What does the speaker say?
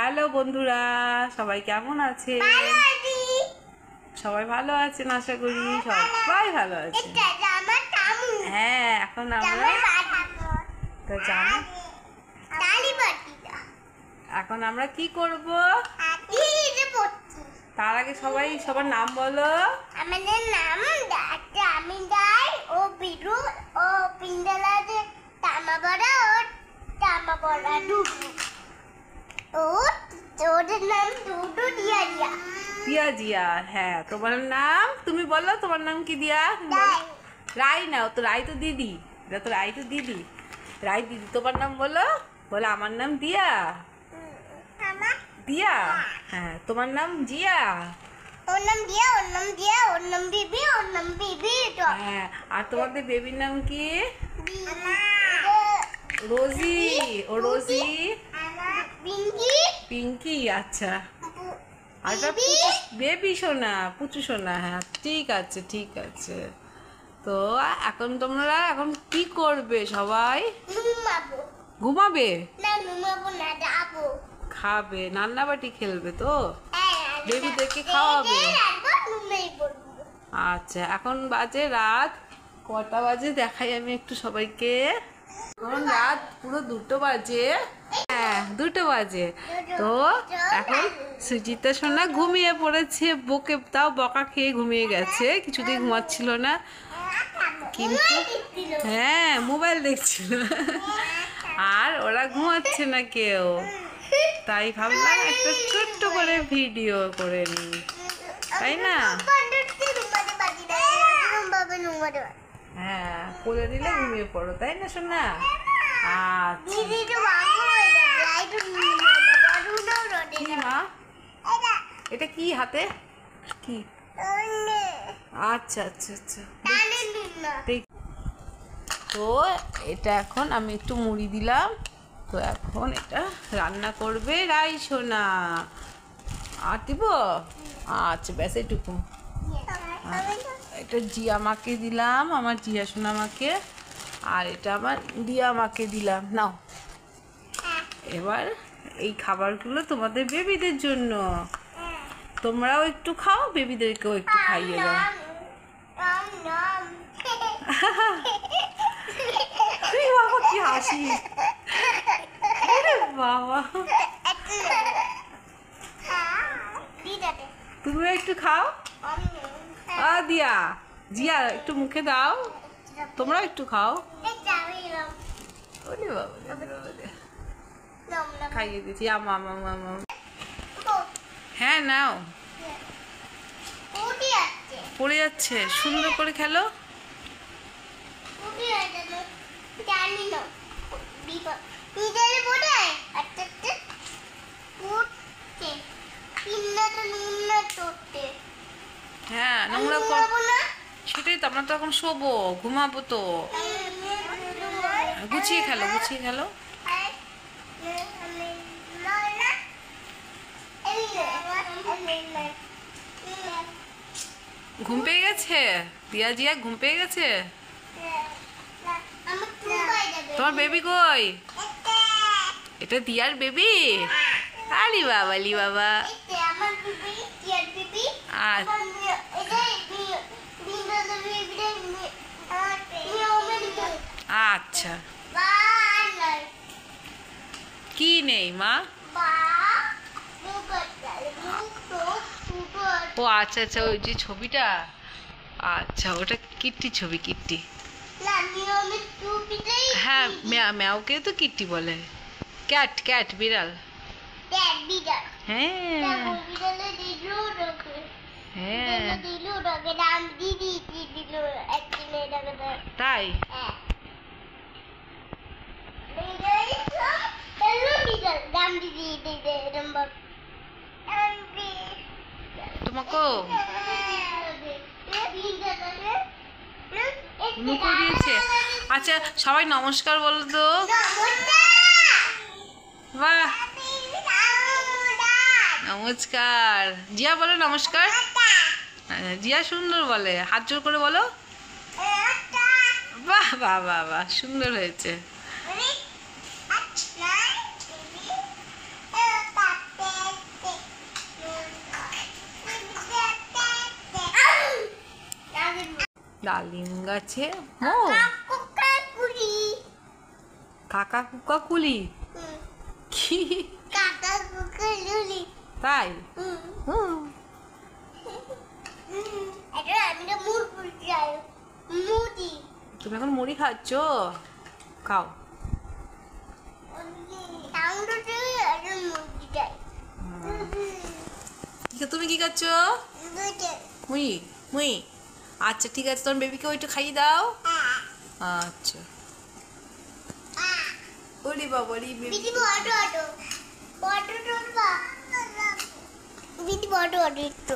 Hello বন্ধুরা, সবাই কেমন আছে? সবাই ভালো আছেন আশা করি। সবাই ভালো আছে। হ্যাঁ, এখন আমরা এখন আমরা কি করব? তার আগে সবাই সবার নাম বলো। আমাদের নাম আমি যাই ও বিরু ও পিন্ডালা যে তামাবড়া ও তামাবড়া দুদু ও ওদের নাম দুদু দিয়া দিয়া দিয়া জিয়া। হ্যাঁ, তোমার নাম তুমি বলো। তোমার নাম কি দিয়া? রাই না, তো রাই তো দিদি। এটা তো রাই তো দিদি। রাই দিদি, তোমার নাম বলো। বলো আমার নাম দিয়া। দিয়া। হ্যাঁ, তোমার নাম জিয়া। ওর নাম দিয়া ওর নাম দিয়া ওর নাম বিবি ওর নাম বিবি তো হ্যাঁ, আর তোমাদের বেবির নাম কি? রোজি। ও রোজি। পিঙ্কি পিঙ্কি। আচ্ছা, আর বেবি সোনা, পুচু সোনা। হ্যাঁ, ঠিক আছে ঠিক আছে। তো এখন তোমরা এখন কি করবে সবাই? ঘুমাবো ঘুমাবে? না ঘুমাবো না যাবো খাবে, রান্নাবাটি খেলবে তো? বেবিদেরকে খাওয়াবে? আচ্ছা, এখন বাজে রাত কটা বাজে দেখাই আমি একটু সবাইকে। এখন রাত পুরো 2টো বাজে। হ্যাঁ, 2টো বাজে। তো এখন সুজিতা সোনা ঘুমিয়ে পড়েছে। তাও বকা খেয়ে ঘুমিয়ে গেছে, কিছুতেই ঘুমাচ্ছিল না। কিন্তু হ্যাঁ, মোবাইল দেখছিল। আর ওরা ঘুমাচ্ছে না কেউ, তাই ভাবলাম একটা ছোট্ট করে ভিডিও করে নিই, তাই না? হ্যাঁ, কোলে নিলে ঘুমিয়ে পড়ো, তাই না সোনা? আচ্ছা, কি মা? এটা কি হাতে? কি? আচ্ছা আচ্ছা আচ্ছা, তো এটা এখন আমি একটু মুড়ি দিলাম। তো এখন এটা রান্না করবে রাই সোনা। আর দিব? আচ্ছা, ব্যাস এটুকু। এটা জিয়া মাকে দিলাম, আমার জিয়া সোনা মাকে। আর এটা আমার দিয়া মাকে দিলাম। নাও, এবার এই খাবারগুলো তোমাদের বেবিদের জন্য। তোমরাও একটু খাও, বেবিদেরকেও একটু খাইয়ে দাও। বাবা কি হাসি! বাবা, তুমি একটু খাও। দিয়া, জিয়া একটু মুখে দাও। তোমরা একটু খাও। খাইয়ে দিচ্ছি। হ্যাঁ, নাও। পড়ে যাচ্ছে, সুন্দর করে খেলো। হ্যাঁ, নোংরা সেটাই তো, আমরা তো এখন শোবো, ঘুমাবো তো। গুছিয়ে খেলো, গুছিয়ে খেলো। ঘুম পেয়ে গেছে দিয়া জিয়া? ঘুম পেয়ে গেছে? তোমার বেবি কই? এটা দিয়ার বেবি? আলি বাবা, আলি বাবা। আচ্ছা, কি নেই মা? ও আচ্ছা আচ্ছা, ওই যে ছবিটা। আচ্ছা, ওটা কিট্টি ছবি, কিট্টি। হ্যাঁ, ম্যাওকে তো কিট্টি বলে। ক্যাট, ক্যাট, বিড়াল। হ্যাঁ হ্যাঁ, তাই? তোমাকেও মুখো দিয়েছে। আচ্ছা, সবাই নমস্কার বলো তো। বাহ, নমস্কার। জিয়া বলো নমস্কার। জিয়া সুন্দর বলে, হাত জোর করে বলো। বাহ বাহ বাহ বাহ, সুন্দর হয়েছে। ডালিম গাছে মো কাকুকাকুলি কাকা কুকা কুলি কি কাকাকুকালুলি তাই হুম। এটা আমি তো মুড় পুড়ি যাই মুড়ি তুমি এখন মুড়ি খাচ্ছ খাও সাউন্ডতে এটা মুড়ি যাই তুমি কি খাচ্ছ দুটো মুই মুই আচ্ছা ঠিক আছে তোমার বেবিকে ওইটা খাইয়ে দাও আচ্ছা ওরে বাবা রে বেবি বিটি বড় বড় বড় বড় বিটি বড় বড় একটু